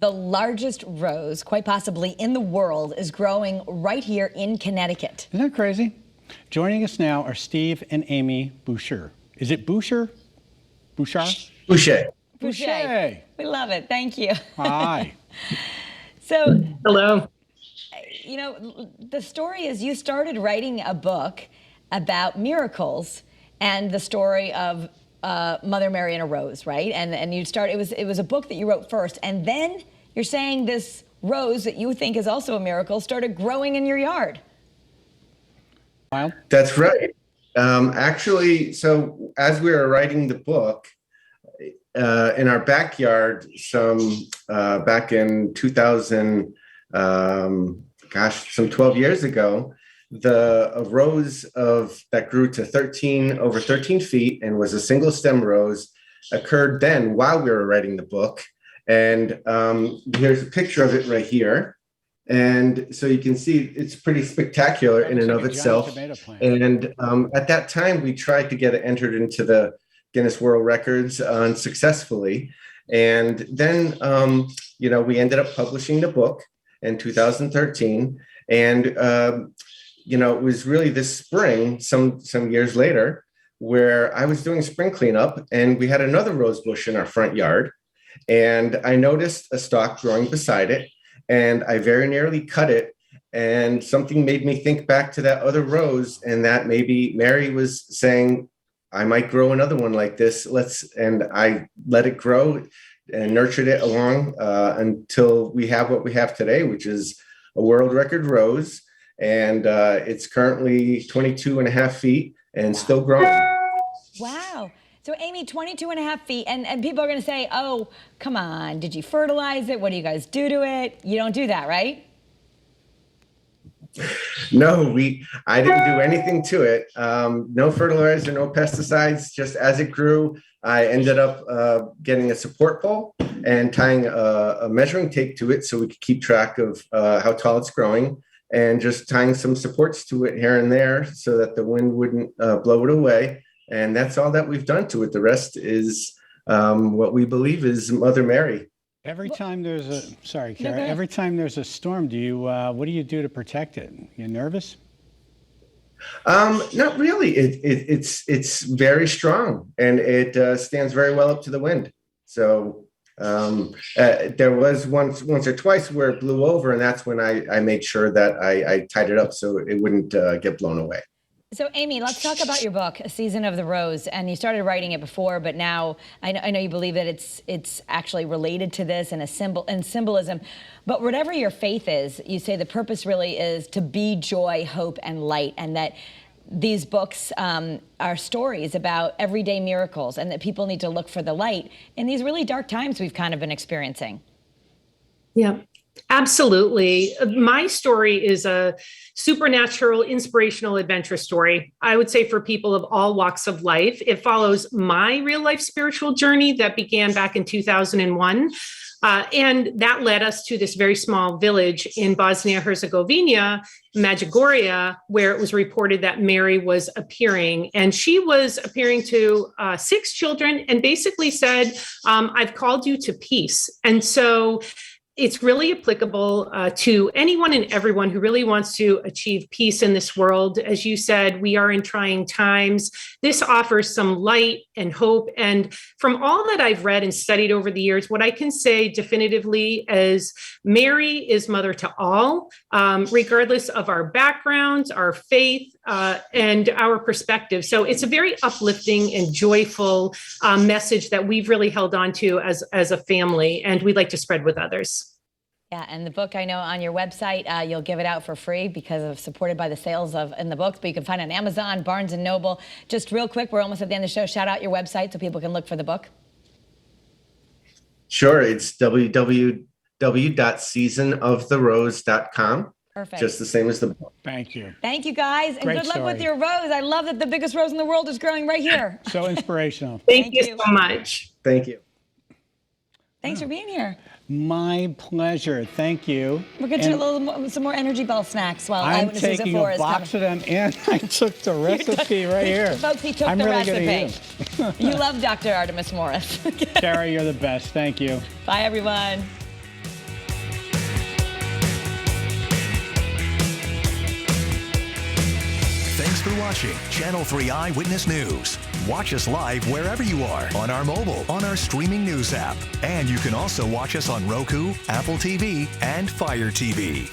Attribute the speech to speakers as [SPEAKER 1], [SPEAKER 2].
[SPEAKER 1] The largest rose, quite possibly in the world, is growing right here in Connecticut.
[SPEAKER 2] Isn't that crazy? Joining us now are Steve and Amy Boucher. Is it Boucher? Boucher?
[SPEAKER 3] Boucher.
[SPEAKER 1] Boucher. We love it. Thank you.
[SPEAKER 2] Hi.
[SPEAKER 1] So,
[SPEAKER 3] Hello.
[SPEAKER 1] you know, the story is you started writing a book about miracles and the story of Mother Mary and a rose, right? And you start. It was a book that you wrote first, and then you're saying this rose that you think is also a miracle started growing in your yard.
[SPEAKER 2] Wow.
[SPEAKER 3] That's right. Actually, so as we were writing the book, in our backyard, back in 2000, some 12 years ago, a rose that grew to over 13 feet and was a single stem rose occurred then while we were writing the book. And here's a picture of it right here. And so you can see it's pretty spectacular in and of itself. And at that time, we tried to get it entered into the Guinness World Records unsuccessfully. And then, we ended up publishing the book in 2013. And, it was really this spring, some years later, where I was doing spring cleanup and we had another rose bush in our front yard. And I noticed a stalk growing beside it. And I very nearly cut it. And something made me think back to that other rose, and that maybe Mary was saying, I might grow another one like this. And I let it grow and nurtured it along until we have what we have today, which is a world record rose. And it's currently 22 and a half feet and still growing.
[SPEAKER 1] Wow. So Amy, 22 and a half feet, and people are going to say, oh, come on, did you fertilize it? What do you guys do to it? You don't do that, right?
[SPEAKER 3] No, I didn't do anything to it. No fertilizer, no pesticides, just as it grew. I ended up getting a support pole and tying a measuring tape to it so we could keep track of how tall it's growing, and just tying some supports to it here and there so that the wind wouldn't blow it away. And that's all that we've done to it. The rest is what we believe is Mother Mary.
[SPEAKER 2] Every time there's every time there's a storm, what do you do to protect it? You nervous?
[SPEAKER 3] Not really. It's very strong, and it stands very well up to the wind. So there was once or twice where it blew over, and that's when I made sure that I tied it up so it wouldn't get blown away.
[SPEAKER 1] So Amy, let's talk about your book, A Season of the Rose. And you started writing it before, but now I know you believe that it's actually related to this and symbolism. But whatever your faith is, you say the purpose really is to be joy, hope, and light, and that these books are stories about everyday miracles, and that people need to look for the light in these really dark times we've kind of been experiencing.
[SPEAKER 4] Yeah. Absolutely. My story is a supernatural, inspirational adventure story. I would say for people of all walks of life. It follows my real life spiritual journey that began back in 2001. And that led us to this very small village in Bosnia-Herzegovina, Medjugorje, where it was reported that Mary was appearing. And she was appearing to 6 children and basically said, I've called you to peace. And so it's really applicable to anyone and everyone who really wants to achieve peace in this world. As you said, we are in trying times. This offers some light and hope. And from all that I've read and studied over the years, what I can say definitively is Mary is mother to all, regardless of our backgrounds, our faith, and our perspective. So it's a very uplifting and joyful message that we've really held on to as a family, and we'd like to spread with others.
[SPEAKER 1] Yeah, and the book, I know on your website, you'll give it out for free because of supported by the sales in the books, but you can find it on Amazon, Barnes & Noble. Just real quick, we're almost at the end of the show. Shout out your website so people can look for the book.
[SPEAKER 3] Sure, it's www.seasonoftheRose.com.
[SPEAKER 1] Perfect.
[SPEAKER 3] Just the same as the book.
[SPEAKER 2] Thank you.
[SPEAKER 1] Thank you, guys, and
[SPEAKER 2] Great
[SPEAKER 1] good luck
[SPEAKER 2] story.
[SPEAKER 1] with your rose. I love that the biggest rose in the world is growing right here.
[SPEAKER 2] So inspirational.
[SPEAKER 4] Thank you so much.
[SPEAKER 3] Thank you.
[SPEAKER 1] Thanks for being here.
[SPEAKER 2] My pleasure. Thank you.
[SPEAKER 1] We'll get you some more Energy Bell snacks while
[SPEAKER 2] I'm
[SPEAKER 1] Eyewitnesses
[SPEAKER 2] taking
[SPEAKER 1] at 4
[SPEAKER 2] a
[SPEAKER 1] is
[SPEAKER 2] box
[SPEAKER 1] coming.
[SPEAKER 2] of them, and I took the recipe right here.
[SPEAKER 1] Folks, he took
[SPEAKER 2] I'm
[SPEAKER 1] the
[SPEAKER 2] really
[SPEAKER 1] recipe.
[SPEAKER 2] gonna use.
[SPEAKER 1] You love Dr. Artemis Morris.
[SPEAKER 2] Sarah, you're the best. Thank you.
[SPEAKER 1] Bye, everyone.
[SPEAKER 5] Thanks for watching Channel 3 Eyewitness News. Watch us live wherever you are on our mobile, on our streaming news app. And you can also watch us on Roku, Apple TV, and Fire TV.